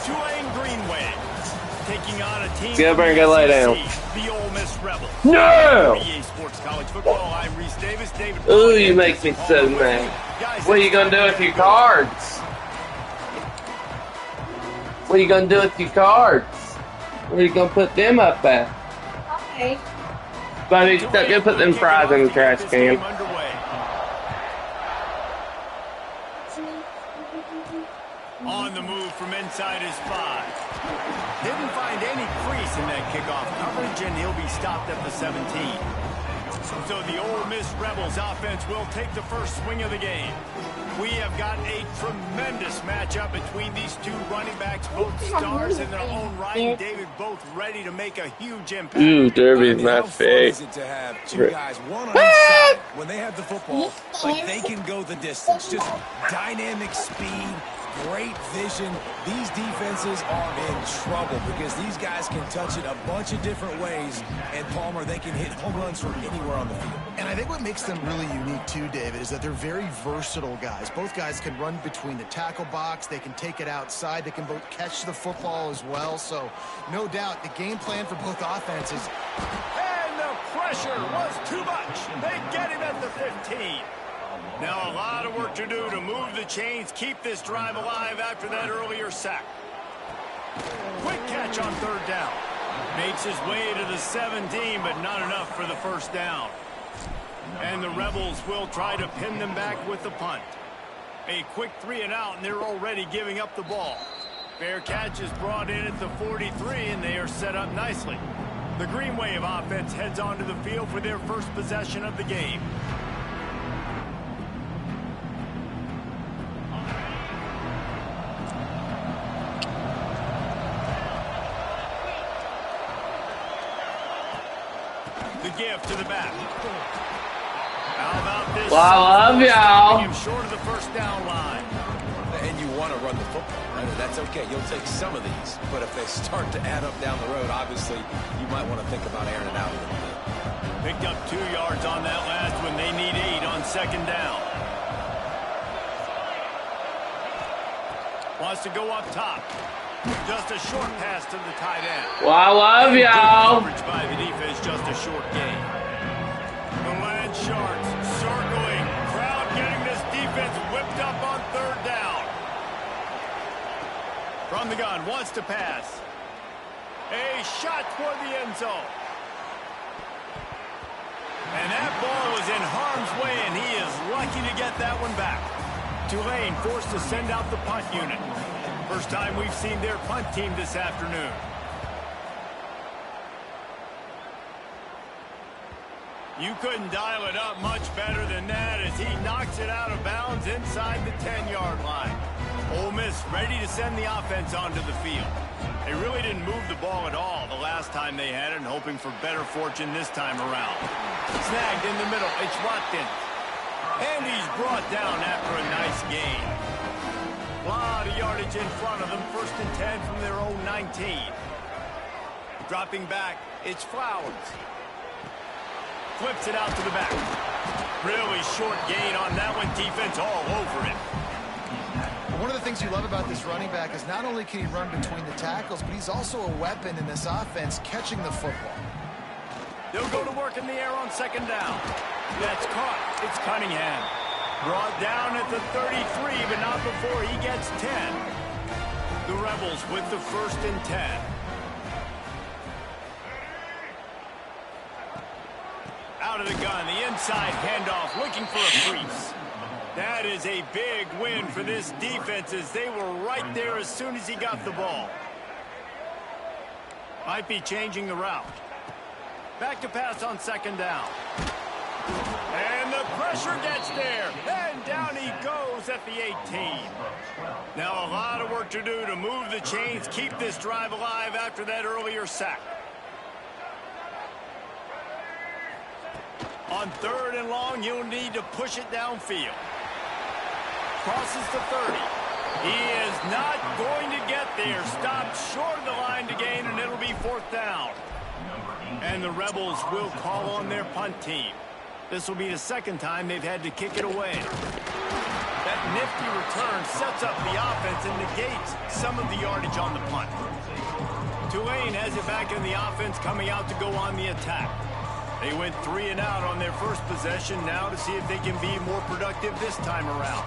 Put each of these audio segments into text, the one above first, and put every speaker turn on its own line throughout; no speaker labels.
Tulane Greenway taking on a team.
Go over and go lay down.
The Ole Miss Rebels.
No!
EA Sports College Football. I'm Reese Davis. David.
Ooh, you make me so mad. What are you gonna do with your cards? What are you gonna do with your cards? Where are you gonna put them up at?
Okay.
Buddy, go put them fries in the trash can.
On the move from inside his 5. Didn't find any crease in that kickoff coverage, and he'll be stopped at the 17. So the Ole Miss Rebels offense will take the first swing of the game. We have got a tremendous matchup between these two running backs, both stars in their own right. David, both ready to make a huge impact.
Ooh, Derby's my face.
How fun is it to have two guys, one on each side, when they have the football, like they can go the distance. Just dynamic speed, great vision. These defenses are in trouble because these guys can touch it a bunch of different ways, and Palmer, they can hit home runs from anywhere on the field.
And I think what makes them really unique too, David, is that they're very versatile guys. Both guys can run between the tackle box. They can take it outside. They can both catch the football as well. So no doubt the game plan for both offenses.
And the pressure was too much. They get him at the 15. Now a lot of work to do to move the chains, keep this drive alive after that earlier sack. Quick catch on 3rd down. Makes his way to the 17, but not enough for the first down. And the Rebels will try to pin them back with the punt. A quick 3 and out, and they're already giving up the ball. Fair catch is brought in at the 43, and they are set up nicely. The Green Wave offense heads onto the field for their first possession of the game. The give to the back. How about this?
Well, I love y'all.
Short of the first down line.
And you want to run the football, right? That's okay. You'll take some of these. But if they start to add up down the road, obviously, you might want to think about airing it out a little bit.
Picked up 2 yards on that last one. They need 8 on 2nd down. Wants to go up top. Just a short pass to the tight end.
Well, I love y'all.
Coverage by the defense, just a short gain. The Land Sharks circling. Crowd getting this defense whipped up on 3rd down. From the gun, wants to pass. A shot toward the end zone. And that ball was in harm's way, and he is lucky to get that one back. Tulane forced to send out the punt unit. First time we've seen their punt team this afternoon. You couldn't dial it up much better than that as he knocks it out of bounds inside the 10-yard line. Ole Miss ready to send the offense onto the field. They really didn't move the ball at all the last time they had it, and hoping for better fortune this time around. Snagged in the middle. It's Watkins. And he's brought down after a nice gain. A lot of yardage in front of them. 1st and 10 from their own 19. Dropping back, it's Flowers. Flips it out to the back. Really short gain on that one. Defense all over it.
One of the things you love about this running back is not only can he run between the tackles, but he's also a weapon in this offense catching the football.
They'll go to work in the air on 2nd down. That's caught. It's Cunningham. Brought down at the 33, but not before he gets 10. The Rebels with the 1st and 10. Out of the gun, the inside handoff, looking for a crease. That is a big win for this defense as they were right there as soon as he got the ball. Might be changing the route. Back to pass on 2nd down. And the pressure gets there. And down he goes at the 18. Now a lot of work to do to move the chains, keep this drive alive after that earlier sack. On 3rd and long, you'll need to push it downfield. Crosses the 30. He is not going to get there. Stopped short of the line to gain, and it'll be 4th down. And the Rebels will call on their punt team. This will be the 2nd time they've had to kick it away. That nifty return sets up the offense and negates some of the yardage on the punt. Tulane has it back in the offense, coming out to go on the attack. They went 3 and out on their first possession, now to see if they can be more productive this time around.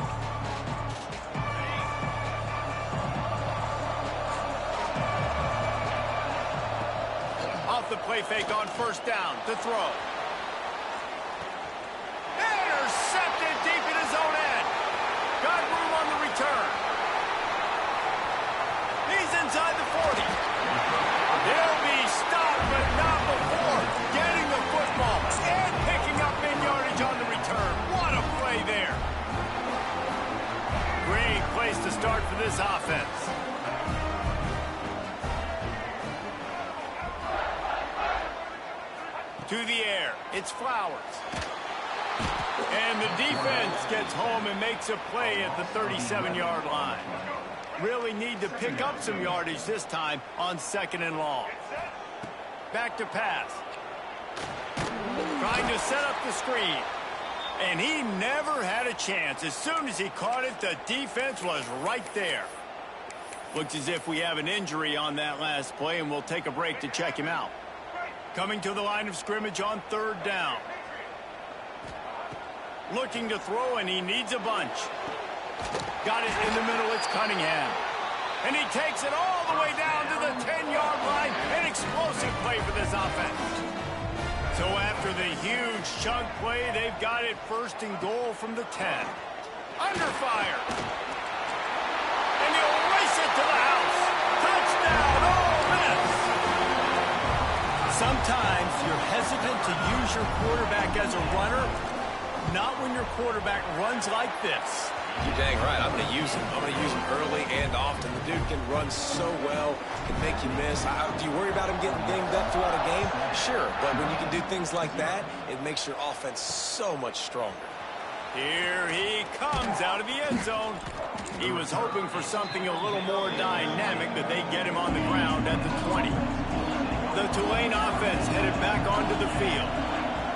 Off the play fake on first down to throw. Intercepted deep in his own end. Got room on the return. He's inside the 40. He'll be stopped, but not before getting the football and picking up mid-yardage on the return. What a play there. Great place to start for this offense. To the air, it's Flowers. And the defense gets home and makes a play at the 37-yard line. Really need to pick up some yardage this time on 2nd and long. Back to pass. Trying to set up the screen. And he never had a chance. As soon as he caught it, the defense was right there. Looks as if we have an injury on that last play, and we'll take a break to check him out. Coming to the line of scrimmage on 3rd down. Looking to throw, and he needs a bunch. Got it in the middle, it's Cunningham. And he takes it all the way down to the 10-yard line. An explosive play for this offense. So after the huge chunk play, they've got it 1st and goal from the 10. Under fire. And he'll race it to the house. Touchdown, Ole Miss. Sometimes you're hesitant to use your quarterback as a runner. Not when your quarterback runs like this.
You're dang right. I'm going to use him. I'm going to use him early and often. The dude can run so well, can make you miss. Do you worry about him getting dinged up throughout a game? Sure, but when you can do things like that, it makes your offense so much stronger.
Here he comes out of the end zone. He was hoping for something a little more dynamic, but they get him on the ground at the 20. The Tulane offense headed back onto the field.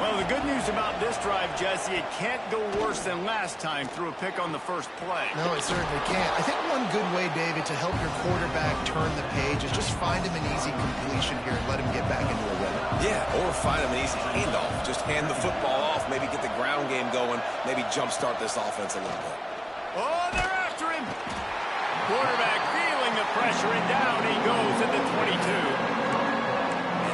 Well, the good news about this drive, Jesse, it can't go worse than last time through a pick on the first play.
No, it certainly can't. I think one good way, David, to help your quarterback turn the page is just find him an easy completion here and let him get back into a rhythm.
Yeah, or find him an easy handoff. Just hand the football off, maybe get the ground game going, maybe jumpstart this offense a little bit.
Oh, they're after him. Quarterback feeling the pressure, and down he goes at the 22.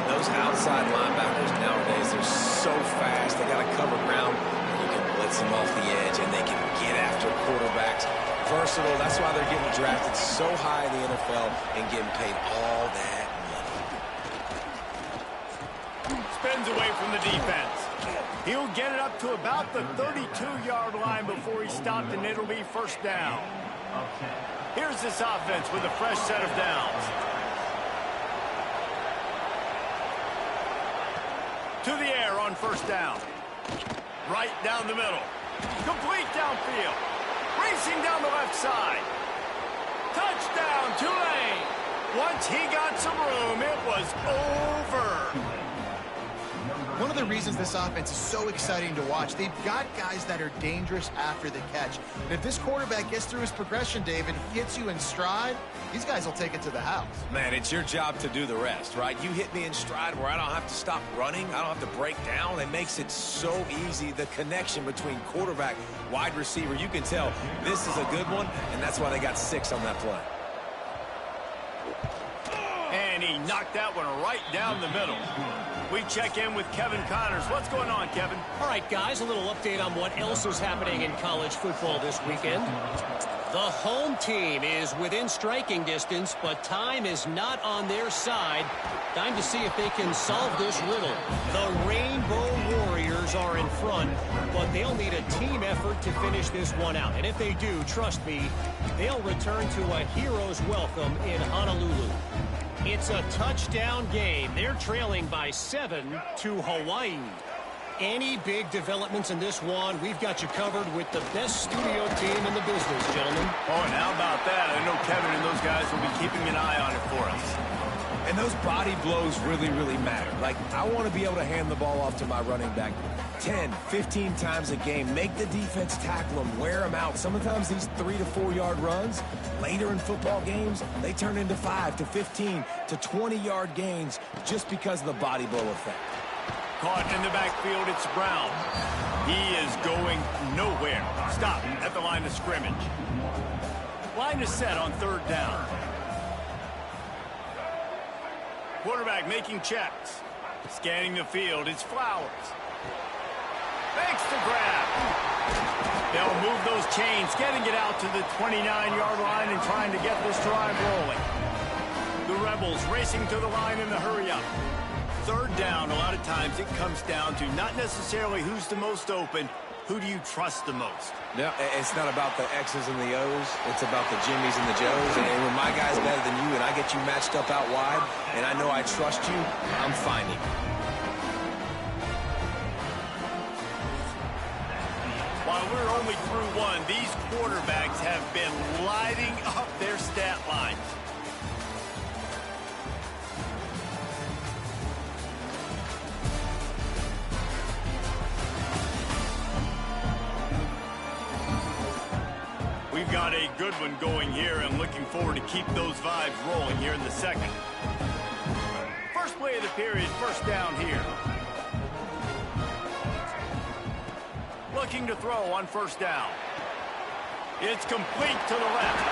Those outside linebackers nowadays, they're so fast. They got to cover ground. You can blitz them off the edge, and they can get after quarterbacks. Versatile. That's why they're getting drafted so high in the NFL and getting paid all that money.
Spins away from the defense. He'll get it up to about the 32-yard line before he's stopped, and it'll be 1st down. Here's this offense with a fresh set of downs. To the air on 1st down. Right down the middle. Complete downfield. Racing down the left side. Touchdown, Tulane. Once he got some room, it was over.
One of the reasons this offense is so exciting to watch, they've got guys that are dangerous after the catch. And if this quarterback gets through his progression, David, hits you in stride, these guys will take it to the house.
Man, it's your job to do the rest, right? You hit me in stride where I don't have to stop running. I don't have to break down. It makes it so easy. The connection between quarterback, wide receiver, you can tell this is a good one, and that's why they got 6 on that play.
And he knocked that one right down the middle. We check in with Kevin Connors. What's going on, Kevin?
All right, guys, a little update on what else is happening in college football this weekend. The home team is within striking distance, but time is not on their side. Time to see if they can solve this riddle. The Rainbow Warriors are in front, but they'll need a team effort to finish this one out. And if they do, trust me, they'll return to a hero's welcome in Honolulu. It's a touchdown game. They're trailing by 7 to Hawaii. Any big developments in this one, we've got you covered with the best studio team in the business, gentlemen.
Oh, and how about that? I know Kevin and those guys will be keeping an eye on it for us.
And those body blows really, really matter. Like, I want to be able to hand the ball off to my running back 10, 15 times a game. Make the defense tackle them, wear them out. Sometimes these 3 to 4 yard runs, later in football games, they turn into 5 to 15 to 20 yard gains just because of the body blow effect.
Caught in the backfield, it's Brown. He is going nowhere. Stop at the line of scrimmage. Line is set on 3rd down. Quarterback making checks. Scanning the field, it's Flowers. Makes the grab. They'll move those chains, getting it out to the 29-yard line and trying to get this drive rolling. The Rebels racing to the line in the hurry-up. 3rd down, a lot of times it comes down to not necessarily who's the most open, who do you trust the most?
No, it's not about the X's and the O's. It's about the Jimmys and the Joes. And when my guy's better than you and I get you matched up out wide and I know I trust you, I'm finding you.
While we're only through one, these quarterbacks have been lighting up their stat lines. We've got a good one going here and looking forward to keep those vibes rolling here in the second. First play of the period, 1st down here. Looking to throw on 1st down. It's complete to the left.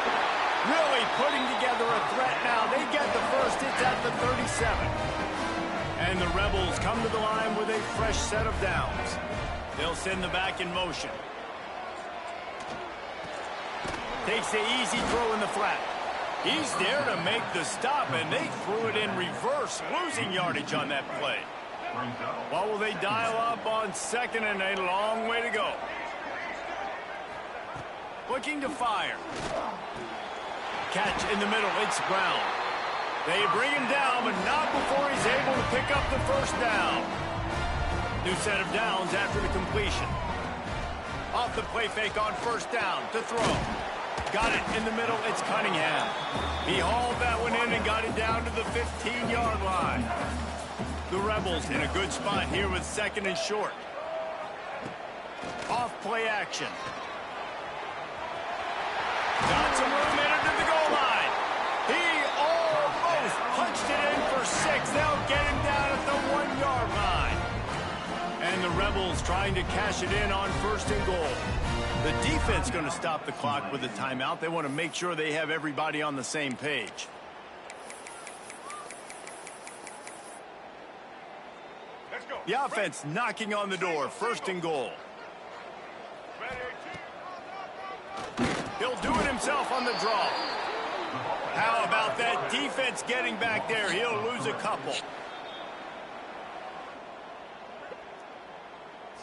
Really putting together a threat now. They get the first. It's at the 37. And the Rebels come to the line with a fresh set of downs. They'll send the back in motion. Takes the easy throw in the flat. He's there to make the stop, and they threw it in reverse, losing yardage on that play. What will they dial up on 2nd and a long way to go? Looking to fire. Catch in the middle, it's Brown. They bring him down, but not before he's able to pick up the 1st down. New set of downs after the completion. Off the play fake on 1st down to throw. Got it in the middle, it's Cunningham. He hauled that one in and got it down to the 15-yard line. The Rebels in a good spot here with 2nd and short. Off play action. Got some room in it to the goal line. He almost punched it in for 6. They'll get him down at the 1-yard line. And the Rebels trying to cash it in on 1st and goal. The defense going to stop the clock with a timeout. They want to make sure they have everybody on the same page. The offense knocking on the door. 1st and goal. He'll do it himself on the draw. How about that defense getting back there? He'll lose a couple.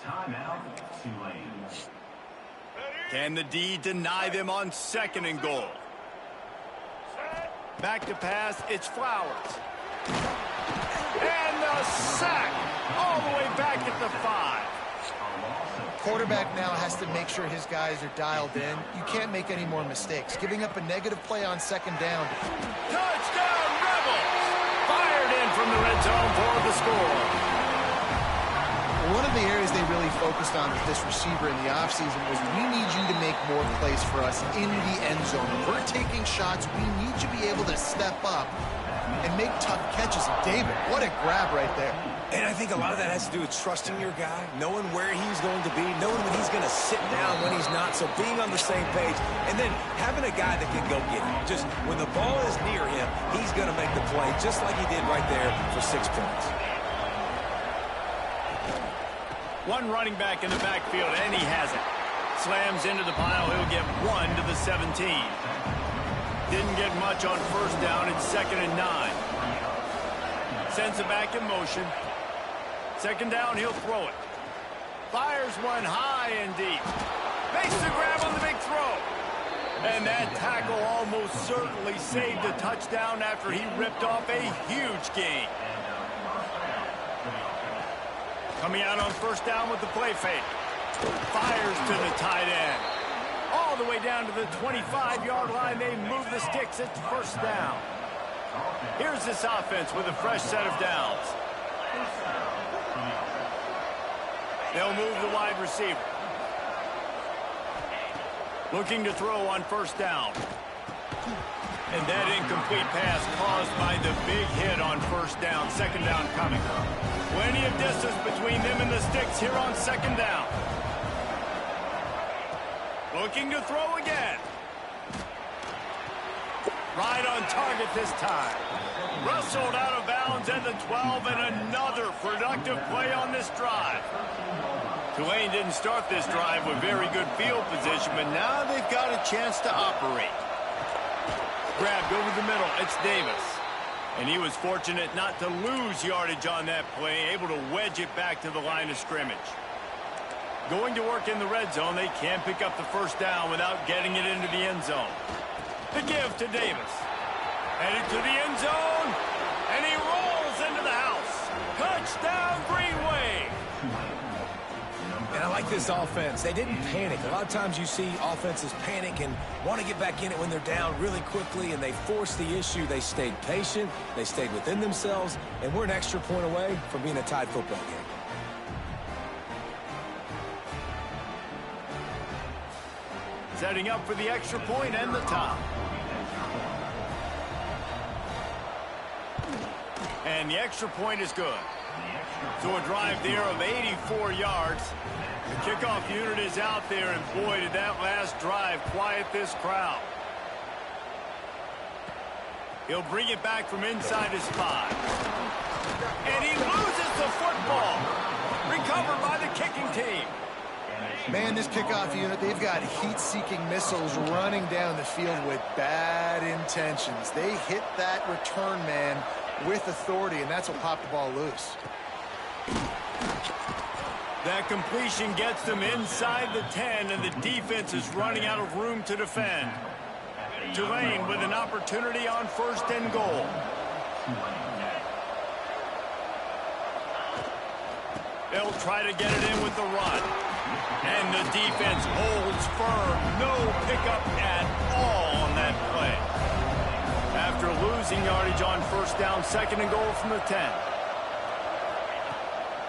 Timeout, Tulane.
Can the D deny them on 2nd and goal? Back to pass, it's Flowers. And the sack all the way back at the 5.
Quarterback now has to make sure his guys are dialed in. You can't make any more mistakes. Giving up a negative play on 2nd down.
Touchdown, Rebels! Fired in from the red zone for the score.
One of the areas they really focused on with this receiver in the offseason was we need you to make more plays for us in the end zone. When we're taking shots, we need you to be able to step up and make tough catches. And David, what a grab right there.
And I think a lot of that has to do with trusting your guy, knowing where he's going to be, knowing when he's going to sit down, when he's not. So being on the same page, and then having a guy that can go get him. Just when the ball is near him, he's going to make the play just like he did right there for 6 points.
One running back in the backfield, and he has it. Slams into the pile. He'll get 1 to the 17. Didn't get much on 1st down. It's 2nd and 9. Sends it back in motion. 2nd down, he'll throw it. Fires one high and deep. Makes the grab on the big throw. And that tackle almost certainly saved a touchdown after he ripped off a huge gain. Coming out on 1st down with the play fake. Fires to the tight end. All the way down to the 25-yard line. They move the sticks. It's 1st down. Here's this offense with a fresh set of downs. They'll move the wide receiver. Looking to throw on first down. And that incomplete pass caused by the big hit on first down. Second down coming. Plenty of distance between them and the sticks here on second down. Looking to throw again. Right on target this time. Wrestled out of bounds at the 12, and another productive play on this drive. Tulane didn't start this drive with very good field position, but now they've got a chance to operate. Grabbed over the middle, it's Davis. And he was fortunate not to lose yardage on that play, able to wedge it back to the line of scrimmage. Going to work in the red zone, they can't pick up the first down without getting it into the end zone. The give to Davis. Headed to the end zone, and he rolls into the house. Touchdown, Green Wave.
And I like this offense. They didn't panic. A lot of times you see offenses panic and want to get back in it when they're down really quickly, and they force the issue. They stayed patient. They stayed within themselves, and we're an extra point away from being a tied football game.
Setting up for the extra point and the top. And the extra point is good. So a drive there of 84 yards. The kickoff unit is out there, and boy, did that last drive quiet this crowd. He'll bring it back from inside his 5. And he loses the football. Recovered by the kicking team.
Man, this kickoff unit, they've got heat-seeking missiles running down the field with bad intentions. They hit that return man with authority, and that's what popped the ball loose.
That completion gets them inside the 10, and the defense is running out of room to defend. Tulane with an opportunity on first and goal. They'll try to get it in with the run. And the defense holds firm. No pickup at all on that play. After losing yardage on first down, second and goal from the 10.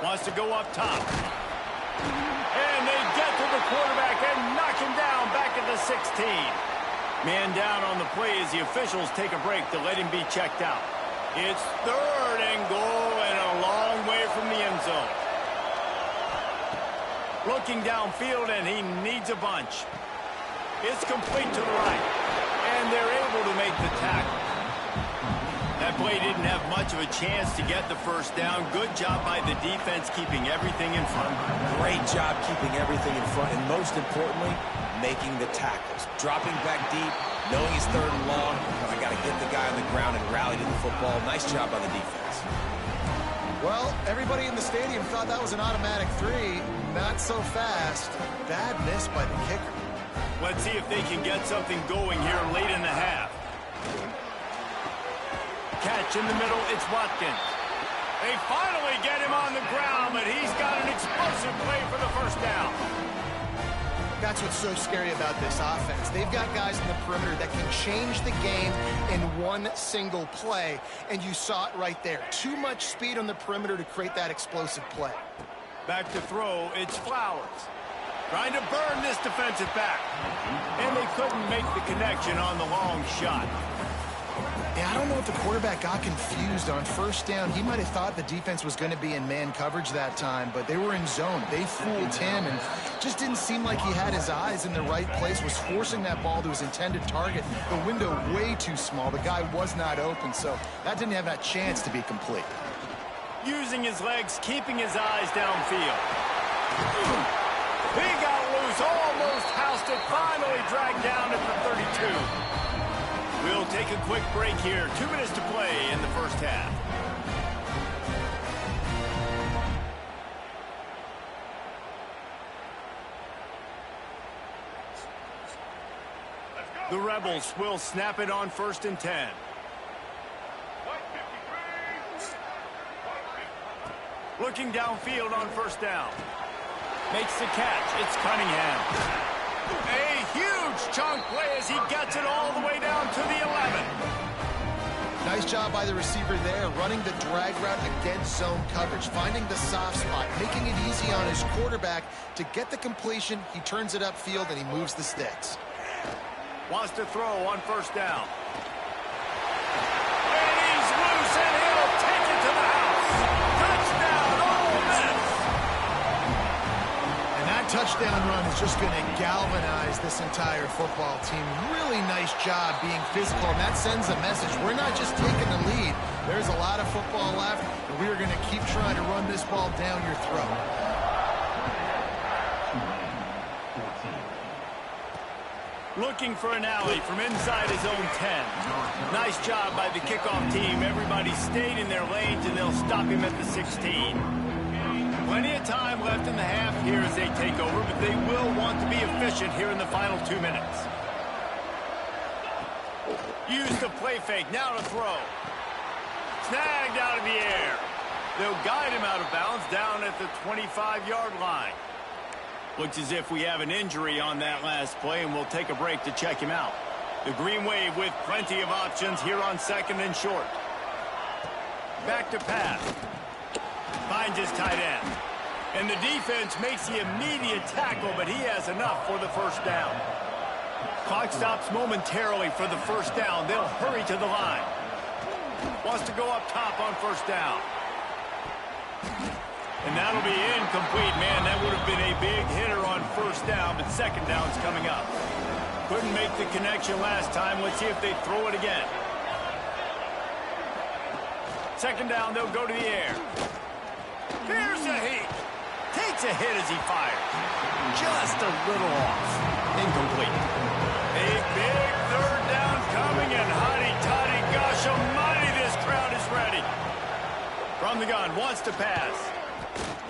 Wants to go up top. And they get to the quarterback and knock him down back at the 16. Man down on the play as the officials take a break to let him be checked out. It's third and goal and a long way from the end zone. Looking downfield, and he needs a bunch. It's complete to the right, and they're able to make the tackle. That play didn't have much of a chance to get the first down. Good job by the defense keeping everything in front.
Great job keeping everything in front, and most importantly, making the tackles. Dropping back deep, knowing he's third and long, but I got to get the guy on the ground and rally to the football. Nice job by the defense.
Well, everybody in the stadium thought that was an automatic 3. Not so fast. Bad miss by the kicker.
Let's see if they can get something going here late in the half. Catch in the middle, it's Watkins. They finally get him on the ground, but he's got an explosive play for the first down.
That's what's so scary about this offense. They've got guys in the perimeter that can change the game in one single play, and you saw it right there. Too much speed on the perimeter to create that explosive play.
Back to throw, it's Flowers. Trying to burn this defensive back. And they couldn't make the connection on the long shot.
Yeah, I don't know if the quarterback got confused on first down. He might have thought the defense was going to be in man coverage that time, but they were in zone. They fooled him and just didn't seem like he had his eyes in the right place, was forcing that ball to his intended target. The window way too small. The guy was not open, so that didn't have that chance to be complete.
Using his legs, keeping his eyes downfield. He got loose, almost housed it, finally dragged down at the 32. We'll take a quick break here. 2 minutes to play in the first half. The Rebels will snap it on first and 10. Looking downfield on first down. Makes the catch. It's Cunningham. A huge chunk play as he gets it all the way down to the 11.
Nice job by the receiver there, running the drag route against zone coverage, finding the soft spot, making it easy on his quarterback to get the completion. He turns it upfield, and he moves the sticks.
Wants to throw on first down. And he's loose, and he'll take it to the house. Touchdown, Ole Miss.
And that touchdown run is just going to galvanize this entire football team. Really nice job being physical, and that sends a message. We're not just taking the lead. There's a lot of football left, and we are going to keep trying to run this ball down your throat.
Looking for an alley from inside his own 10. Nice job by the kickoff team. Everybody stayed in their lanes, and they'll stop him at the 16. Plenty of time left in the half here as they take over, but they will want to be efficient here in the final 2 minutes. Use the play fake, now to throw. Snagged out of the air. They'll guide him out of bounds down at the 25-yard line. Looks as if we have an injury on that last play, and we'll take a break to check him out. The Green Wave with plenty of options here on second and short. Back to pass. Finds his tight end. And the defense makes the immediate tackle, but he has enough for the first down. Clock stops momentarily for the first down. They'll hurry to the line. Wants to go up top on first down. And that'll be incomplete. Man, that would have been a big hitter on first down, but second down's coming up. Couldn't make the connection last time. Let's see if they throw it again. Second down, they'll go to the air. Here's a heat. Takes a hit as he fires. Just a little off. Incomplete. A big third down coming, and hotty-toddy, gosh almighty, this crowd is ready. From the gun, wants to pass.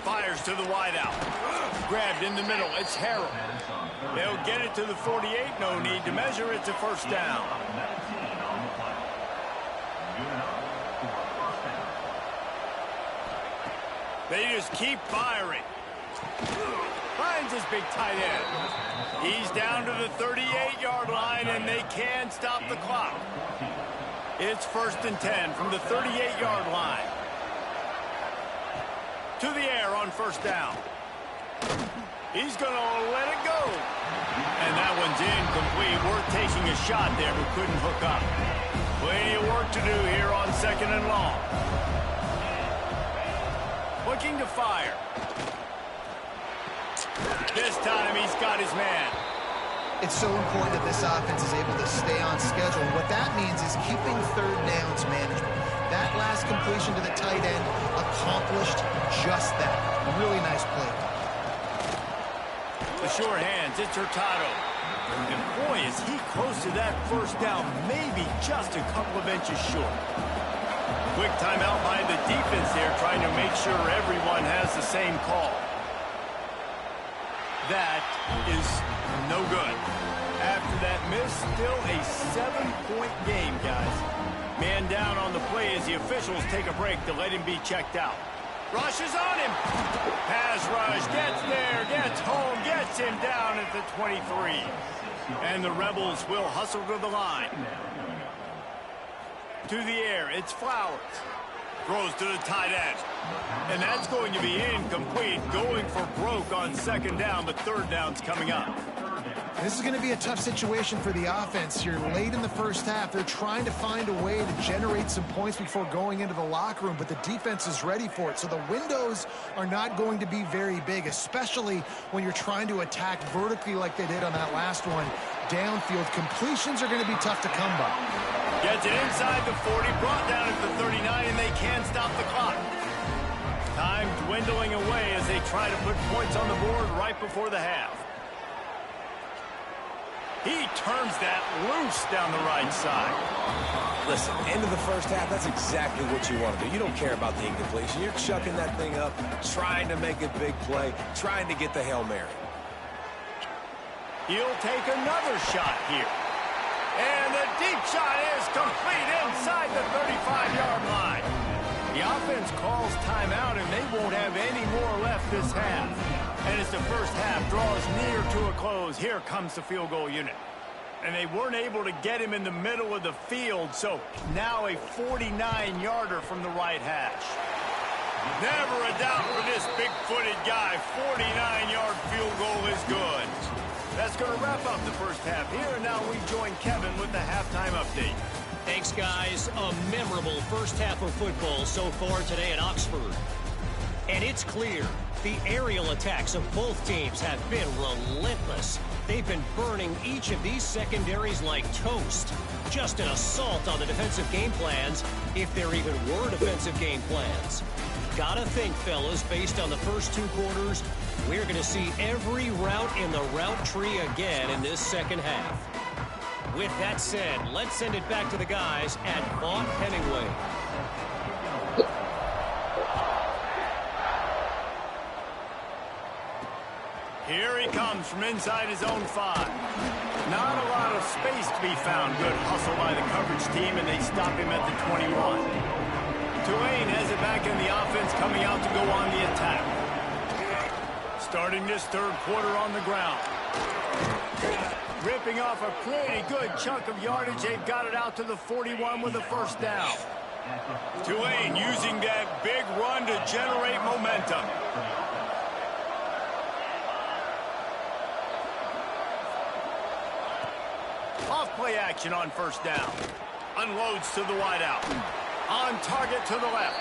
Fires to the wideout. Grabbed in the middle. It's Harrell. They'll get it to the 48. No need to measure. It's a first down. They just keep firing. Finds his big tight end. He's down to the 38-yard line, and they can stop the clock. It's 1st and 10 from the 38-yard line. To the air on first down. He's going to let it go. And that one's incomplete. Worth taking a shot there, but couldn't hook up. Plenty of work to do here on second and long. Looking to fire. This time he's got his man.
It's so important that this offense is able to stay on schedule. And what that means is keeping third downs manageable. That last completion to the tight end accomplished just that. A really nice play.
The short hands, it's Hurtado. And boy, is he close to that first down, maybe just a couple of inches short. Quick timeout by the defense there, trying to make sure everyone has the same call. That is no good. After that miss, still a 7-point game, guys. Man down on the play as the officials take a break to let him be checked out. Rush is on him. Pass rush, gets there, gets home, gets him down at the 23. And the Rebels will hustle to the line. To the air, it's Flowers. Throws to the tight end. And that's going to be incomplete. Going for broke on second down, but third down's coming up.
This is going to be a tough situation for the offense here. Late in the first half, they're trying to find a way to generate some points before going into the locker room, but the defense is ready for it. So the windows are not going to be very big, especially when you're trying to attack vertically like they did on that last one. Downfield completions are going to be tough to come by.
Gets it inside the 40, brought down at the 39, and they can't stop the clock. Time dwindling away as they try to put points on the board right before the half. He turns that loose down the right side.
Listen, end of the first half, that's exactly what you want to do. You don't care about the incompletion. You're chucking that thing up, trying to make a big play, trying to get the Hail Mary.
He'll take another shot here. And the deep shot is complete inside the 35-yard line. The offense calls timeout, and they won't have any more left this half. And as the first half draws near to a close, here comes the field goal unit. And they weren't able to get him in the middle of the field, so now a 49-yarder from the right hash. Never a doubt for this big-footed guy. 49-yard field goal is good. That's going to wrap up the first half here, and now we join Kevin with the halftime update.
Thanks, guys. A memorable first half of football so far today at Oxford. And it's clear the aerial attacks of both teams have been relentless. They've been burning each of these secondaries like toast. Just an assault on the defensive game plans, if there even were defensive game plans. Gotta think, fellas, based on the first two quarters, we're going to see every route in the route tree again in this second half. With that said, let's send it back to the guys at Vaught Hemingway.
Here he comes from inside his own 5. Not a lot of space to be found. Good hustle by the coverage team, and they stop him at the 21. Tulane has it back in the offense, coming out to go on the attack. Starting this third quarter on the ground. Ripping off a pretty good chunk of yardage. They've got it out to the 41 with a first down. Tulane using that big run to generate momentum. Off play action on first down. Unloads to the wideout. On target to the left.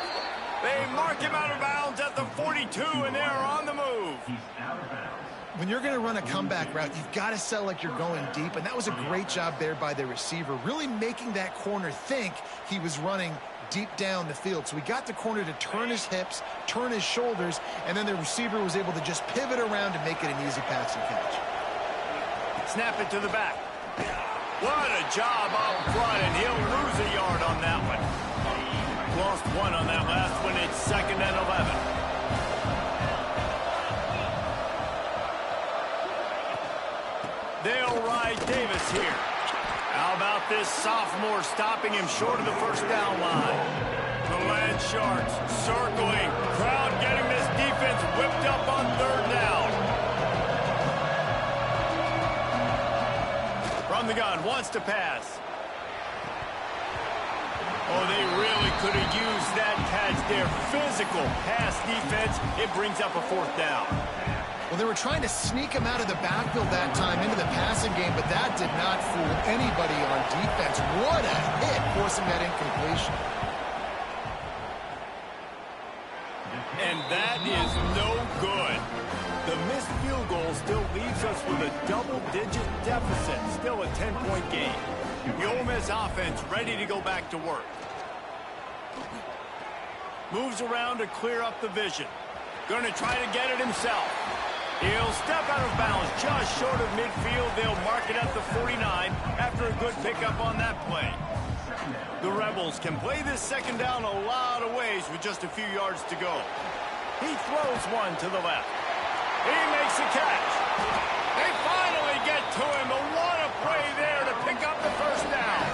They mark him out of bounds at the 42, and they're on the move.
When you're going to run a comeback route, you've got to sell like you're going deep, and that was a great job there by the receiver, really making that corner think he was running deep down the field. So he got the corner to turn his hips, turn his shoulders, and then the receiver was able to just pivot around to make it an easy pass and catch.
Snap it to the back. What a job up front, and he'll lose a yard on that one. Lost one on that last one. It's 2nd and 11. They'll ride Davis here. How about this sophomore stopping him short of the first down line? The Land Sharks circling. Crowd getting this defense whipped up on third down. From the gun, wants to pass. Oh, they really could have used that catch there. Physical pass defense. It brings up a fourth down.
Well, they were trying to sneak him out of the backfield that time into the passing game, but that did not fool anybody on defense. What a hit, forcing that incompletion.
And that is no good. The missed field goal still leaves us with a double-digit deficit. Still a 10-point game. The Ole Miss offense ready to go back to work. Moves around to clear up the vision. Going to try to get it himself. He'll step out of bounds just short of midfield. They'll mark it at the 49 after a good pickup on that play. The Rebels can play this second down a lot of ways with just a few yards to go. He throws one to the left. He makes a catch. They finally get to him, but what a play there to pick up the first down.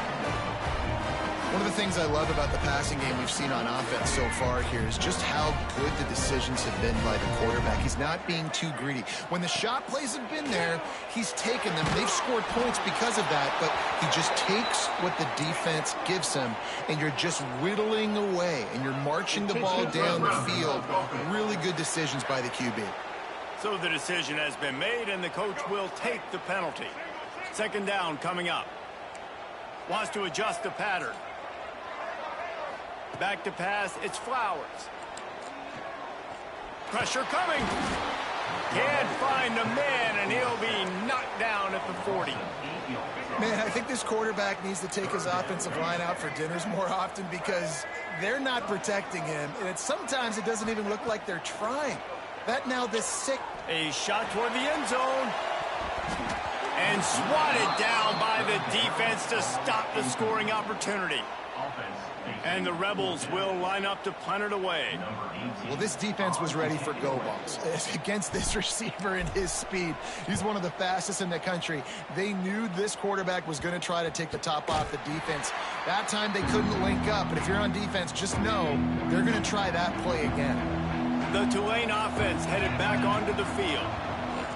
One of the things I love about the passing game we've seen on offense so far here is just how good the decisions have been by the quarterback. He's not being too greedy. When the shot plays have been there, he's taken them. They've scored points because of that, but he just takes what the defense gives him, and you're just whittling away, and you're marching the ball down the field. Really good decisions by the QB.
So the decision has been made, and the coach will take the penalty. Second down coming up. Wants to adjust the pattern. Back to pass, it's Flowers. Pressure coming. Can't find a man, and he'll be knocked down at the 40.
Man, I think this quarterback needs to take his offensive line out for dinners more often because they're not protecting him, and sometimes it doesn't even look like they're trying. This sick.
A shot toward the end zone. And swatted down by the defense to stop the scoring opportunity. And the Rebels will line up to punt it away.
Well, this defense was ready for go balls against this receiver and his speed. He's one of the fastest in the country. They knew this quarterback was going to try to take the top off the defense. That time they couldn't link up, but if you're on defense, just know they're going to try that play again.
The Tulane offense headed back onto the field.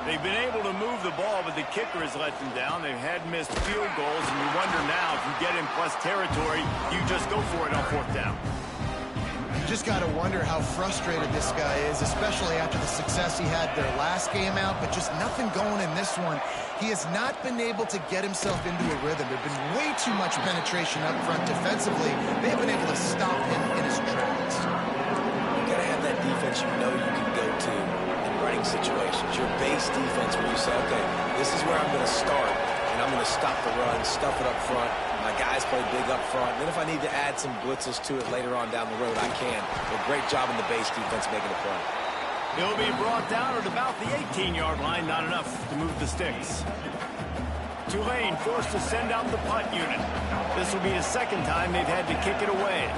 They've been able to move the ball, but the kicker has let them down. They've had missed field goals, and you wonder now if you get in plus territory, you just go for it on 4th down.
You just got to wonder how frustrated this guy is, especially after the success he had their last game out, but just nothing going in this one. He has not been able to get himself into a rhythm. There's been way too much penetration up front defensively. They've been able to stop him in his tracks.
You got to have that defense you know you can go to in running situations. Your base defense where you say, okay, this is where I'm going to start, and I'm going to stop the run, stuff it up front. My guys play big up front. And then if I need to add some blitzes to it later on down the road, I can. But great job in the base defense making a play.
He'll be brought down at about the 18-yard line. Not enough to move the sticks. Tulane forced to send out the punt unit. This will be the second time they've had to kick it away.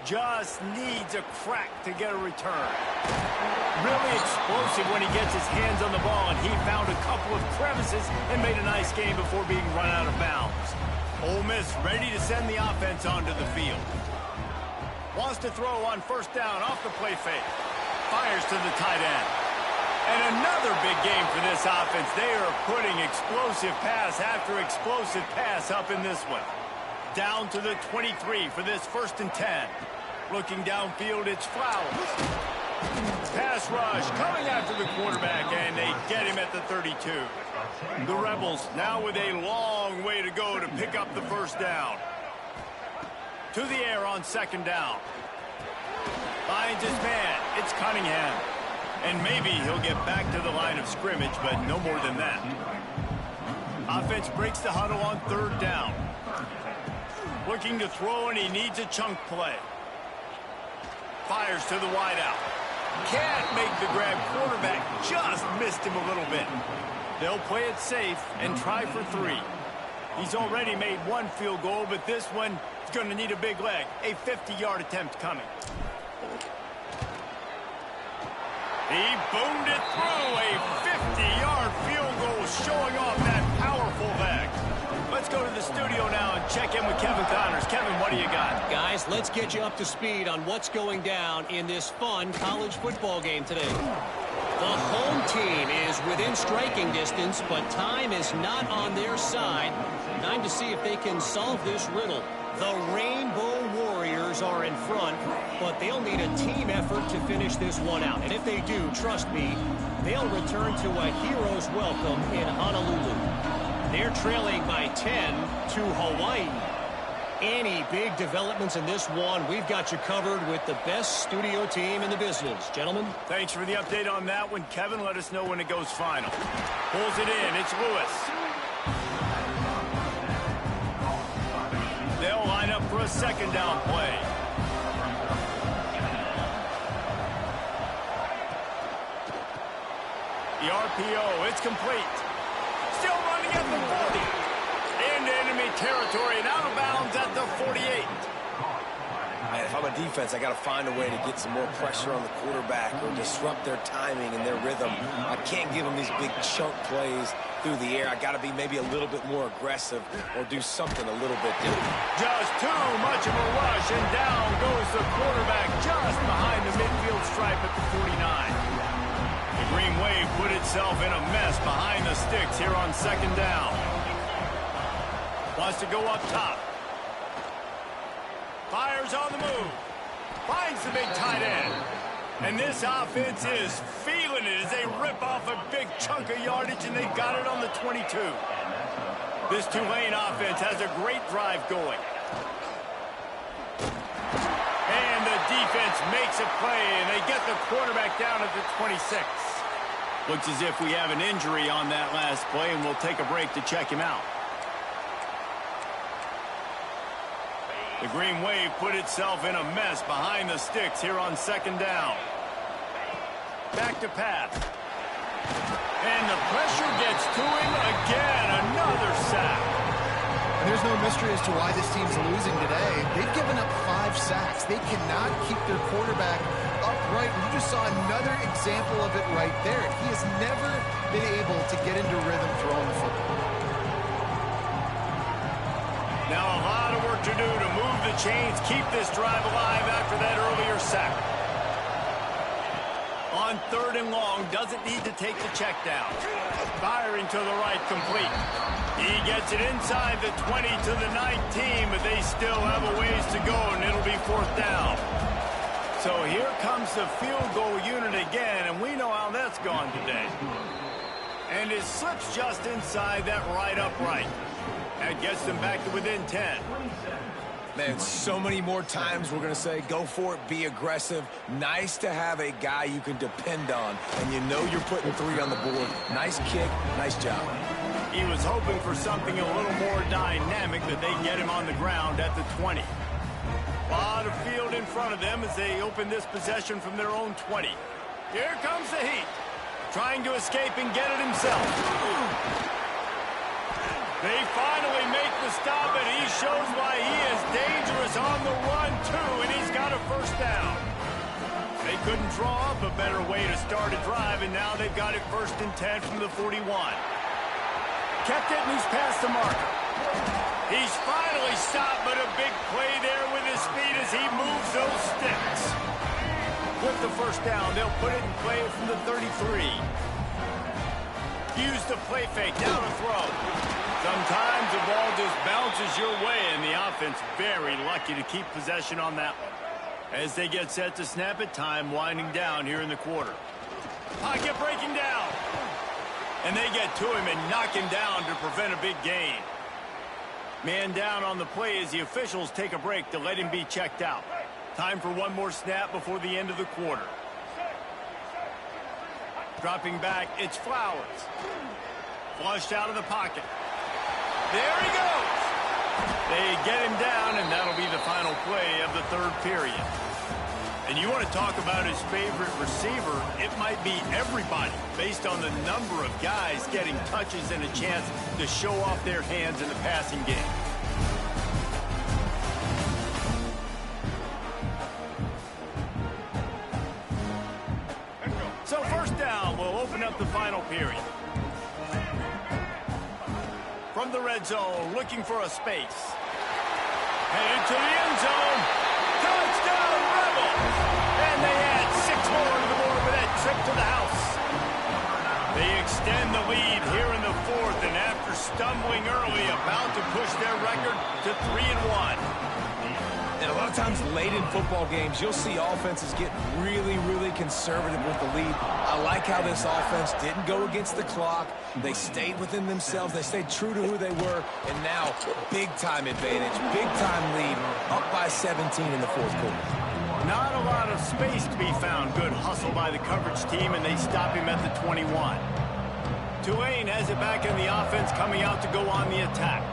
Just needs a crack to get a return. Really explosive when he gets his hands on the ball, and he found a couple of crevices and made a nice game before being run out of bounds. Ole Miss ready to send the offense onto the field. Wants to throw on 1st down off the play fake. Fires to the tight end. And another big game for this offense. They are putting explosive pass after explosive pass up in this one. Down to the 23 for this 1st and 10. Looking downfield, it's Flowers. Pass rush coming after the quarterback, and they get him at the 32. The Rebels now with a long way to go to pick up the 1st down. To the air on 2nd down. Finds his man. It's Cunningham. And maybe he'll get back to the line of scrimmage, but no more than that. Offense breaks the huddle on 3rd down. Looking to throw, and he needs a chunk play. Fires to the wideout. Can't make the grab. Quarterback just missed him a little bit. They'll play it safe and try for 3. He's already made 1 field goal, but this one is going to need a big leg. A 50-yard attempt coming. He boomed it through. A 50-yard field goal showing off that powerful leg. Let's go to the studio now and check in with Kevin Connors. Kevin, what do you got?
Guys, let's get you up to speed on what's going down in this fun college football game today. The home team is within striking distance, but time is not on their side. Time to see if they can solve this riddle. The Rainbow Warriors are in front, but they'll need a team effort to finish this one out. And if they do, trust me, they'll return to a hero's welcome in Honolulu. They're trailing by 10 to Hawaii. Any big developments in this one, we've got you covered with the best studio team in the business. Gentlemen?
Thanks for the update on that one. Kevin, let us know when it goes final. Pulls it in. It's Lewis. They'll line up for a 2nd down play. The RPO, it's complete. Still running at the 40. Into enemy territory and out of bounds at the 48.
Man, if I'm a defense, I got to find a way to get some more pressure on the quarterback or disrupt their timing and their rhythm. I can't give them these big chunk plays through the air. I got to be maybe a little bit more aggressive or do something a little bit different.
Just too much of a rush, and down goes the quarterback just behind the midfield stripe at the 49. The Green Wave put itself in a mess behind the sticks here on 2nd down. Wants to go up top. Fires on the move. Finds the big tight end. And this offense is feeling it as they rip off a big chunk of yardage, and they got it on the 22. This Tulane offense has a great drive going. And the defense makes a play, and they get the quarterback down at the 26. Looks as if we have an injury on that last play, and we'll take a break to check him out. The Green Wave put itself in a mess behind the sticks here on 2nd down. Back to pass. And the pressure gets to him again. Another sack.
And there's no mystery as to why this team's losing today. They've given up 5 sacks. They cannot keep their quarterback upright. You just saw another example of it right there. He has never been able to get into rhythm throwing the football.
Now a lot of work to do to move the chains, keep this drive alive after that earlier sack. On 3rd and long, doesn't need to take the check down. Firing to the right, complete. He gets it inside the 20 to the 19, but they still have a ways to go, and it'll be 4th down. So here comes the field goal unit again, and we know how that's gone today. And it slips just inside that right upright. That gets them back to within 10.
Man, so many more times we're going to say, go for it, be aggressive. Nice to have a guy you can depend on, and you know you're putting 3 on the board. Nice kick, nice job.
He was hoping for something a little more dynamic, that they get him on the ground at the 20. A lot of field in front of them as they open this possession from their own 20. Here comes the heat. Trying to escape and get it himself. They finally make the stop, and he shows why he is dangerous on the run, too, and he's got a 1st down. They couldn't draw up a better way to start a drive, and now they've got it 1st and 10 from the 41. Kept it, and he's past the marker. He's finally stopped, but a big play there with his feet as he moves those sticks. With the 1st down, they'll put it in play from the 33. Use the play fake, down a throw. Sometimes the ball just bounces your way, and the offense very lucky to keep possession on that one. As they get set to snap it, time winding down here in the quarter. Pocket breaking down. And they get to him and knock him down to prevent a big gain. Man down on the play as the officials take a break to let him be checked out. Time for one more snap before the end of the quarter. Dropping back, it's Flowers. Flushed out of the pocket. There he goes. They get him down, and that'll be the final play of the 3rd period. And you want to talk about his favorite receiver, it might be everybody, based on the number of guys getting touches and a chance to show off their hands in the passing game. So 1st down will open up the final period. From the red zone, looking for a space. Headed to the end zone. Touchdown, Rebels! And they add 6 more to the board with that trip to the house. They extend the lead here in the 4th, and after stumbling early, about to push their record to 3-1.
And a lot of times late in football games, you'll see offenses get really, really conservative with the lead. I like how this offense didn't go against the clock. They stayed within themselves. They stayed true to who they were. And now, big-time advantage, big-time lead, up by 17 in the 4th quarter.
Not a lot of space to be found. Good hustle by the coverage team, and they stop him at the 21. Tulane has it back in the offense, coming out to go on the attack.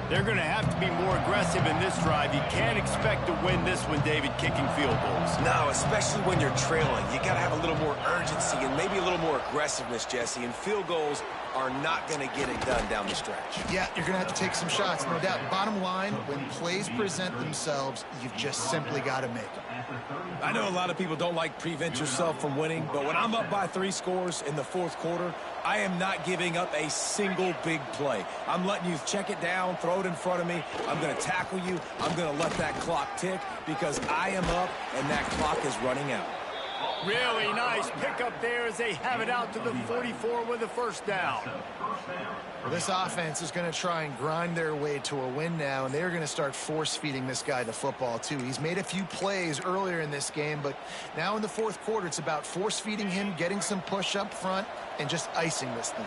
They're going to have to be more aggressive in this drive. You can't expect to win this one, David, kicking field goals.
No, especially when you're trailing. You got to have a little more urgency and maybe a little more aggressiveness, Jesse. And field goals are not going to get it done down the stretch.
Yeah, you're going to have to take some shots, no doubt. Bottom line, when plays present themselves, you've just simply got to make them.
I know a lot of people don't like prevent yourself from winning, but when I'm up by 3 scores in the 4th quarter, I am not giving up a single big play. I'm letting you check it down, throw it in front of me. I'm going to tackle you. I'm going to let that clock tick because I am up and that clock is running out.
Really nice pickup there as they have it out to the 44 with a 1st down.
Well, this offense is going to try and grind their way to a win now, and they're going to start force-feeding this guy the football, too. He's made a few plays earlier in this game, but now in the 4th quarter, it's about force-feeding him, getting some push up front, and just icing this thing.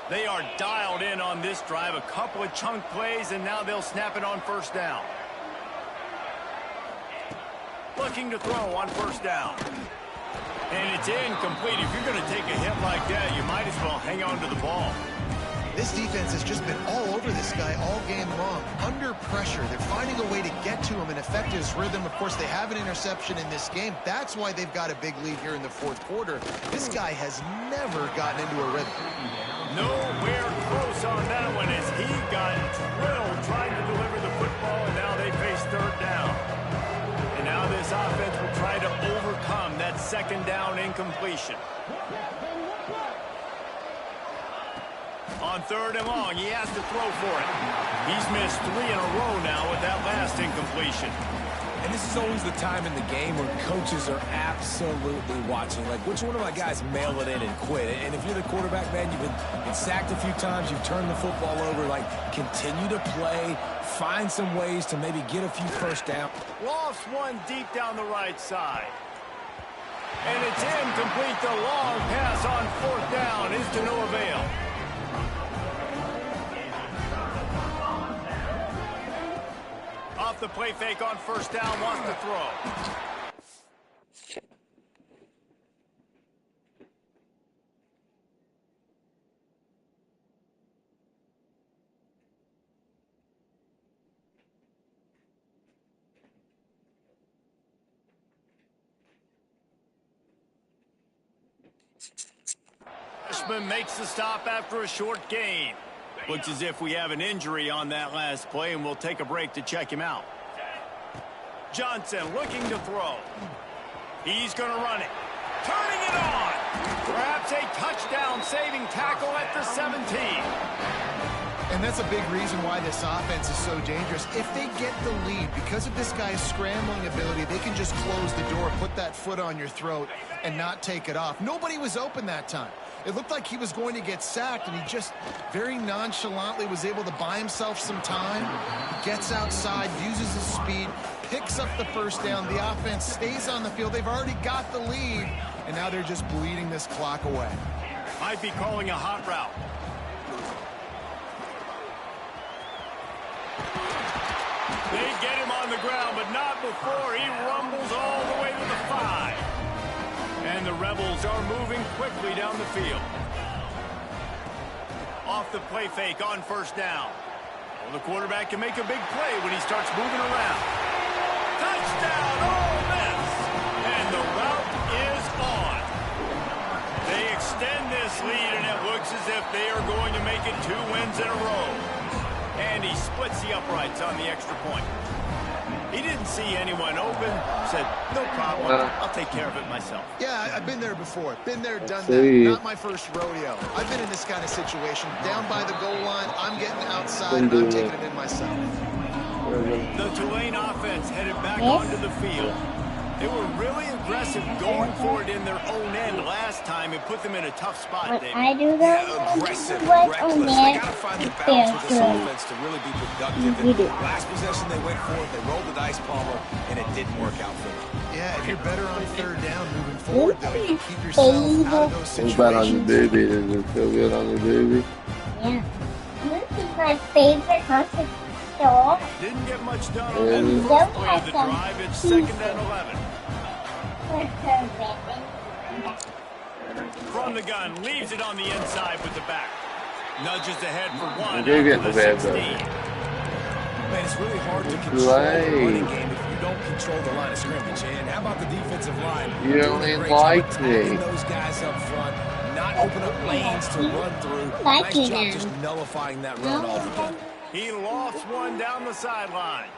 They are dialed in on this drive. A couple of chunk plays, and now they'll snap it on 1st down. Looking to throw on 1st down. And it's incomplete. If you're going to take a hit like that, you might as well hang on to the ball.
This defense has just been all over this guy all game long. Under pressure, they're finding a way to get to him and affect his rhythm. Of course, they have an interception in this game. That's why they've got a big lead here in the 4th quarter. This guy has never gotten into a rhythm.
Nowhere close on that one as he got drilled trying to deliver the football, and now they face 3rd down. And now this offense will try to overcome that 2nd down incompletion. On 3rd and long, he has to throw for it. He's missed 3 in a row now with that last incompletion.
And this is always the time in the game where coaches are absolutely watching. Like, which one of my guys mail it in and quit? And if you're the quarterback, man, you've been sacked a few times, you've turned the football over. Like, continue to play, find some ways to maybe get a few first down.
Lofts one deep down the right side. And it's incomplete. The long pass on 4th down is to no avail. Off the play fake on 1st down, wants to throw. Freshman makes the stop after a short gain. Looks as if we have an injury on that last play, and we'll take a break to check him out. Johnson looking to throw. He's going to run it. Turning it on. Perhaps a touchdown-saving tackle at the 17.
And that's a big reason why this offense is so dangerous. If they get the lead, because of this guy's scrambling ability, they can just close the door, put that foot on your throat, and not take it off. Nobody was open that time. It looked like he was going to get sacked, and he just very nonchalantly was able to buy himself some time. He gets outside, uses his speed, picks up the 1st down. The offense stays on the field. They've already got the lead, and now they're just bleeding this clock away.
Might be calling a hot route. They get him on the ground, but not before he rumbles all the way to the 5. And the Rebels are moving quickly down the field. Off the play fake on 1st down. Well, the quarterback can make a big play when he starts moving around. Touchdown, Ole Miss! And the route is on. They extend this lead, and it looks as if they are going to make it 2 wins in a row. And he splits the uprights on the extra point. He didn't see anyone open, said, no problem, I'll take care of it myself.
Yeah, I've been there before. Been there, done that. Not my first rodeo. I've been in this kind of situation. Down by the goal line, I'm getting outside, and I'm taking it in myself.
The Tulane offense headed back onto the field. They were really aggressive going for it in their own end last time and put them in a tough spot, David.
I do that.
Aggressive, reckless. They got to find the balance with this offense to really be productive. And last possession they went for it, they rolled the dice, Palmer, and it didn't work out for them.
Yeah, if you're better on 3rd down moving forward, though, you keep yourself out of those situations.
Feel bad on your baby. Does it feel good on your baby?
Yeah. This is my favorite concert.
Didn't get much done on that first play of the drive. It's 2nd and 11. From the gun, leaves it on the inside with the back. Nudges ahead for 1 after the 16.
Man, it's really hard to control the running game if you don't control the line of scrimmage. And how about the defensive line?
You don't like me.
Those guys up front, not open up lanes to run through. Nice job just nullifying that run altogether.
He lofts one down the sideline.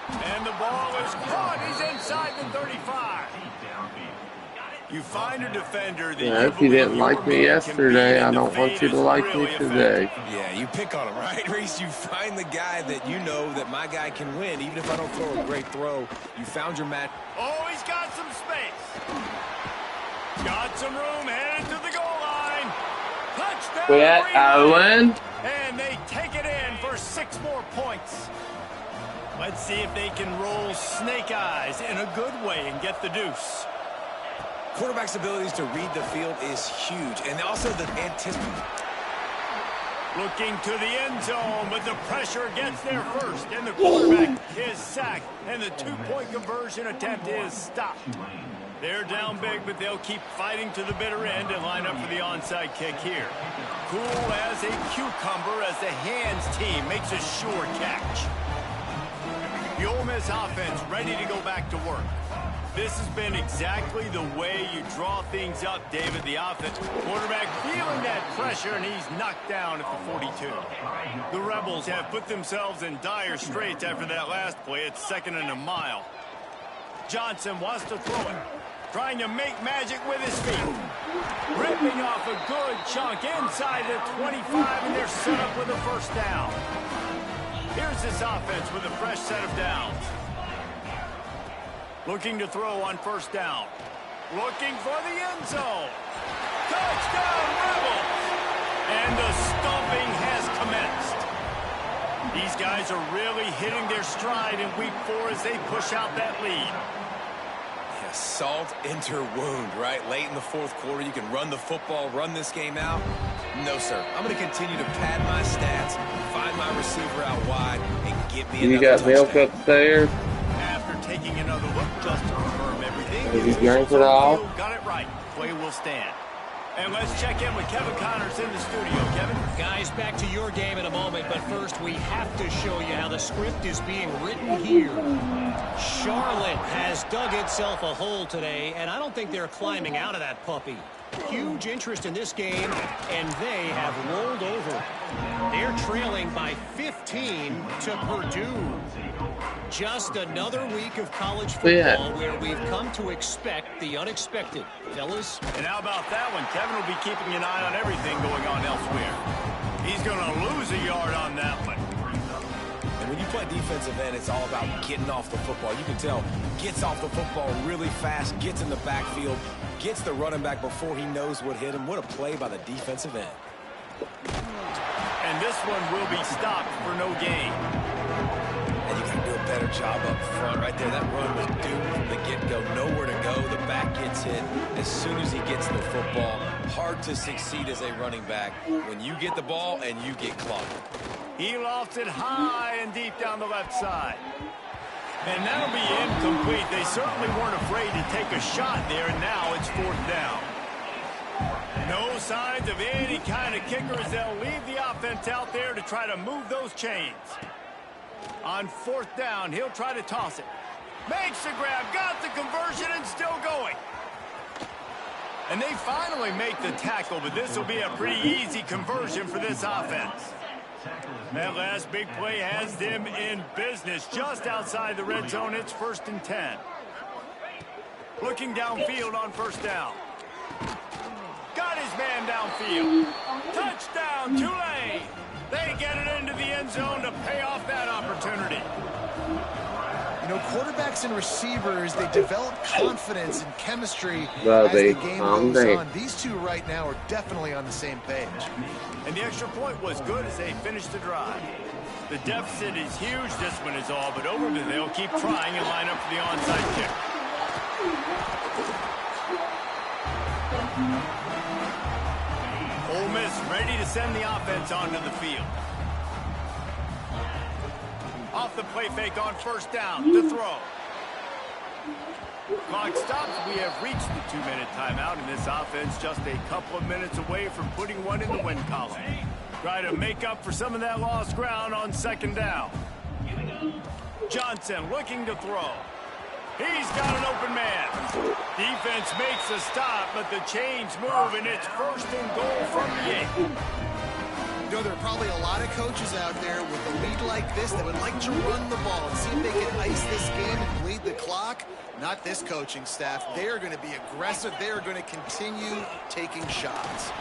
And the ball is caught. He's inside the 35. You find a defender that
if you didn't like me yesterday, I don't want you to like me today.
Yeah, you pick on him, right, Reese? You find the guy that you know that my guy can win, even if I don't throw a great throw. You found your match.
Oh, he's got some space. Got some room, headed to the goal line. Touchdown,
Owen.
And they take it in for 6 more points. Let's see if they can roll snake eyes in a good way and get the deuce.
Quarterback's abilities to read the field is huge, and also the anticipation.
Looking to the end zone, but the pressure gets there first, and the quarterback is sacked, and the 2-point conversion attempt is stopped. They're down big, but they'll keep fighting to the bitter end and line up for the onside kick here. Cool as a cucumber as the hands team makes a sure catch. The Ole Miss offense ready to go back to work. This has been exactly the way you draw things up, David. The offense quarterback feeling that pressure, and he's knocked down at the 42. The Rebels have put themselves in dire straits after that last play. It's 2nd and a mile. Johnson wants to throw it. trying to make magic with his feet. Ripping off a good chunk inside the 25, and they're set up with a first down. Here's this offense with a fresh set of downs. Looking to throw on first down. Looking for the end zone. Touchdown, Rebels! And the stomping has commenced. These guys are really hitting their stride in week 4 as they push out that lead.
Yeah, salt into wound, right? Late in the fourth quarter, you can run the football, run this game out. No, sir. I'm going to continue to pad my stats, find my receiver out wide, and get me another
got
touchdown.
milk upstairs?
After taking another look just to confirm everything,
Did he drink it all?
got it right. Play will stand. And let's check in with Kevin Connors in the studio. Kevin?
Guys, back to your game in a moment, but first we have to show you how the script is being written here. Charlotte has dug itself a hole today, and I don't think they're climbing out of that puppy. Huge interest in this game, and they have rolled over. They're trailing by 15 to Purdue. Just another week of college football where we've come to expect the unexpected. Fellas?
And how about that one? Kevin will be keeping an eye on everything going on elsewhere. He's going to lose a yard on that one.
And when you play defensive end, it's all about getting off the football. You can tell, gets off the football really fast, gets in the backfield, gets the running back before he knows what hit him. What a play by the defensive end.
And this one will be stopped for no gain.
And you got to do a better job up front right there. That run was doomed from the get-go. Nowhere to go. The back gets hit as soon as he gets the football. Hard to succeed as a running back when you get the ball and you get clocked.
He lofts it high and deep down the left side. And that'll be incomplete. They certainly weren't afraid to take a shot there, and now it's fourth down. No signs of any kind of kickers. They'll leave the offense out there to try to move those chains. On fourth down, he'll try to toss it. Makes the grab, got the conversion, and still going. And they finally make the tackle, but this will be a pretty easy conversion for this offense. That last big play has them in business just outside the red zone. It's 1st and 10. Looking downfield on first down. Got his man downfield. Touchdown, Tulane. They get it into the end zone to pay off that opportunity.
You know, quarterbacks and receivers, they develop confidence and chemistry as the game goes on. These two right now are definitely on the same page.
And the extra point was good as they finished the drive. The deficit is huge. This one is all but over, but they'll keep trying and line up for the onside kick. Ole Miss ready to send the offense onto the field. Off the play fake on first down to throw. Clock stops. We have reached the 2-minute timeout, and this offense just a couple of minutes away from putting one in the win column. Try to make up for some of that lost ground on second down. Johnson looking to throw. He's got an open man. Defense makes a stop, but the chains move, and it's 1st and goal from the 8.
You know, there are probably a lot of coaches out there with a lead like this that would like to run the ball and see if they can ice this game and bleed the clock. Not this coaching staff. They are going to be aggressive. They are going to continue taking shots.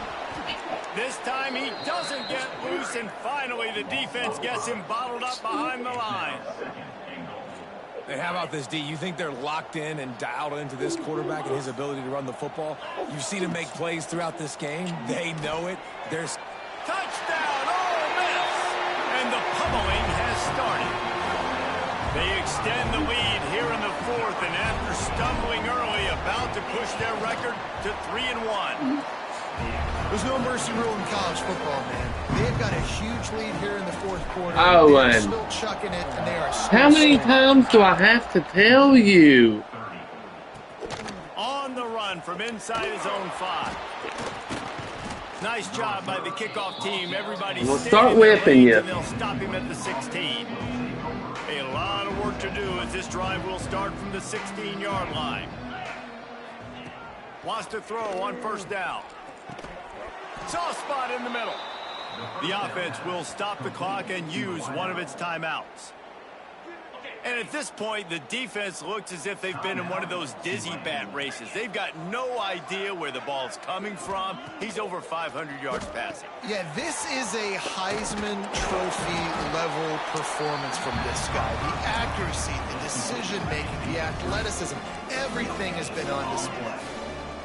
This time he doesn't get loose, and finally the defense gets him bottled up behind the line.
Hey, how about this, D? You think they're locked in and dialed into this quarterback and his ability to run the football? You've seen him make plays throughout this game. They know it. There's
touchdown, Ole Miss! And the pummeling has started. They extend the lead here in the 4th, and after stumbling early, about to push their record to 3-1.
There's no mercy rule in college football, man. They've got a huge lead here in the 4th quarter.
Oh,
they're still chucking it, and they are still
how many times do I have to tell you?
On the run from inside his own 5. Nice job by the kickoff team. Everybody's
we'll start whipping you.
And they'll stop him at the 16. A lot of work to do as this drive will start from the 16-yard line. Wants to throw on first down. Soft spot in the middle. The offense will stop the clock and use one of its timeouts. And at this point, the defense looks as if they've been in one of those dizzy bat races. They've got no idea where the ball's coming from. He's over 500 yards passing.
Yeah, this is a Heisman Trophy level performance from this guy. The accuracy, the decision-making, the athleticism, everything has been on display.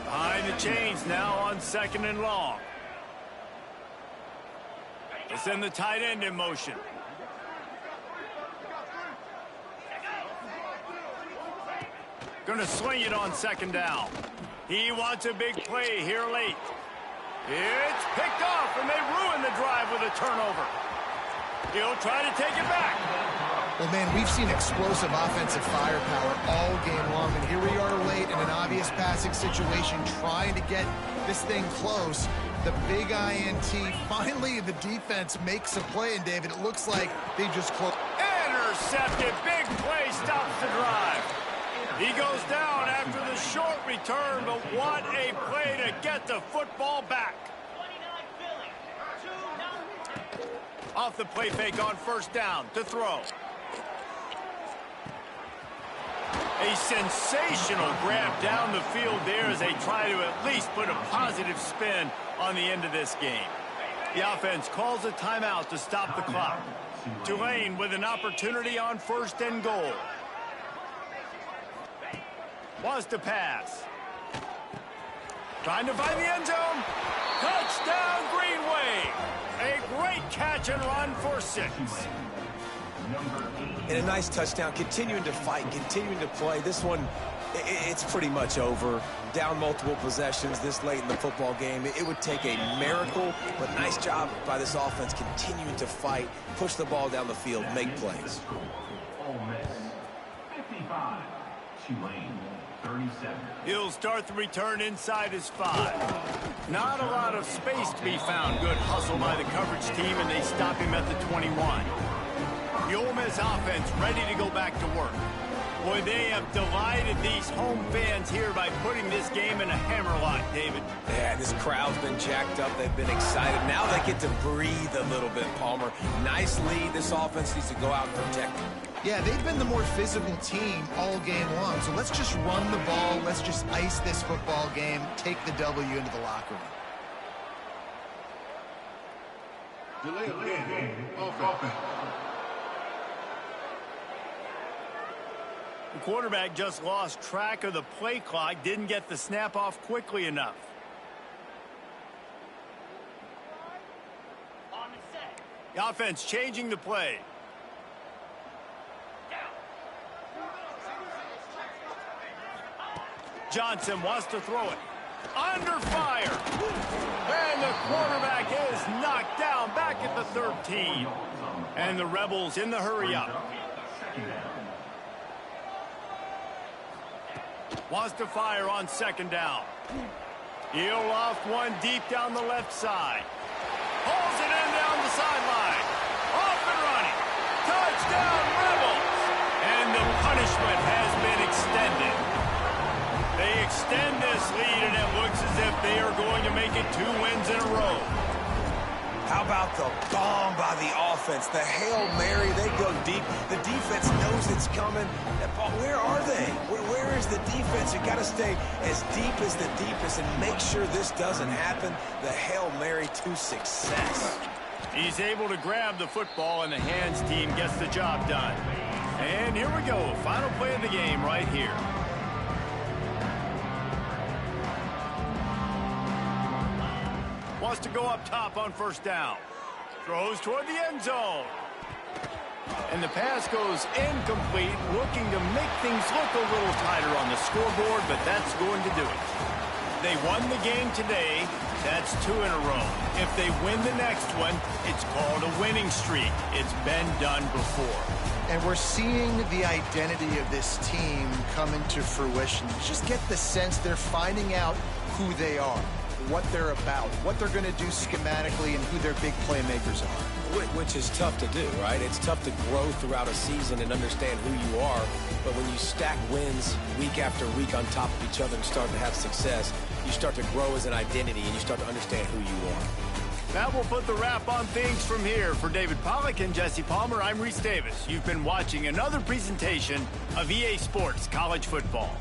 Behind the chains now on 2nd and long. They send the tight end in motion. Going to swing it on 2nd down. He wants a big play here late. It's picked off, and they ruin the drive with a turnover. He'll try to take it back.
Well, man, we've seen explosive offensive firepower all game long, and here we are late in an obvious passing situation trying to get this thing close. The big INT. Finally, the defense makes a play, and David, it looks like they just closed.
Intercepted. Big play stops the drive. He goes down after the short return, but what a play to get the football back. Off the play fake on 1st down to throw. A sensational grab down the field there as they try to at least put a positive spin on the end of this game. The offense calls a timeout to stop the clock. Tulane with an opportunity on 1st and goal. Wants to pass. Trying to find the end zone. Touchdown, Greenway. A great catch and run for 6.
And a nice touchdown, continuing to fight, continuing to play. This one, it's pretty much over. Down multiple possessions this late in the football game. It would take a miracle, but nice job by this offense continuing to fight, push the ball down the field, make plays.
Ole Miss 55, Tulane 37.
He'll start the return inside his 5. Not a lot of space to be found. Good hustle by the coverage team, and they stop him at the 21. The Ole Miss offense ready to go back to work. Boy, they have delighted these home fans here by putting this game in a hammerlock, David.
Yeah, this crowd's been jacked up. They've been excited. Now they get to breathe a little bit, Palmer. Nice lead. This offense needs to go out and protect it.
Yeah, they've been the more physical team all game long, so let's just run the ball. Let's just ice this football game, take the W into the locker room.
Delay offense.
The quarterback just lost track of the play clock, didn't get the snap off quickly enough. The offense changing the play. Johnson wants to throw it. Under fire. And the quarterback is knocked down back at the 13. And the Rebels in the hurry up. Wants to fire on 2nd down. He'll loft one deep down the left side. Pulls it in down the sideline. Off and running. Touchdown, Rebels. And the punishment has been extended. They extend this lead, and it looks as if they are going to make it 2 wins in a row.
How about the bomb by the offense? The Hail Mary, they go deep. The defense knows it's coming. Where are they? Where is the defense? You got to stay as deep as the deepest and make sure this doesn't happen. The Hail Mary to success.
He's able to grab the football, and the hands team gets the job done. And here we go. Final play of the game right here. Wants to go up top on 1st down. Throws toward the end zone. And the pass goes incomplete, looking to make things look a little tighter on the scoreboard, but that's going to do it. They won the game today. That's 2 in a row. If they win the next one, it's called a winning streak. It's been done before.
And we're seeing the identity of this team come into fruition. You just get the sense they're finding out who they are, what they're about, what they're going to do schematically, and who their big playmakers are.
Which is tough to do, right? It's tough to grow throughout a season and understand who you are. But when you stack wins week after week on top of each other and start to have success, you start to grow as an identity and you start to understand who you are.
That will put the wrap on things from here. For David Pollack and Jesse Palmer, I'm Reese Davis. You've been watching another presentation of EA Sports College Football.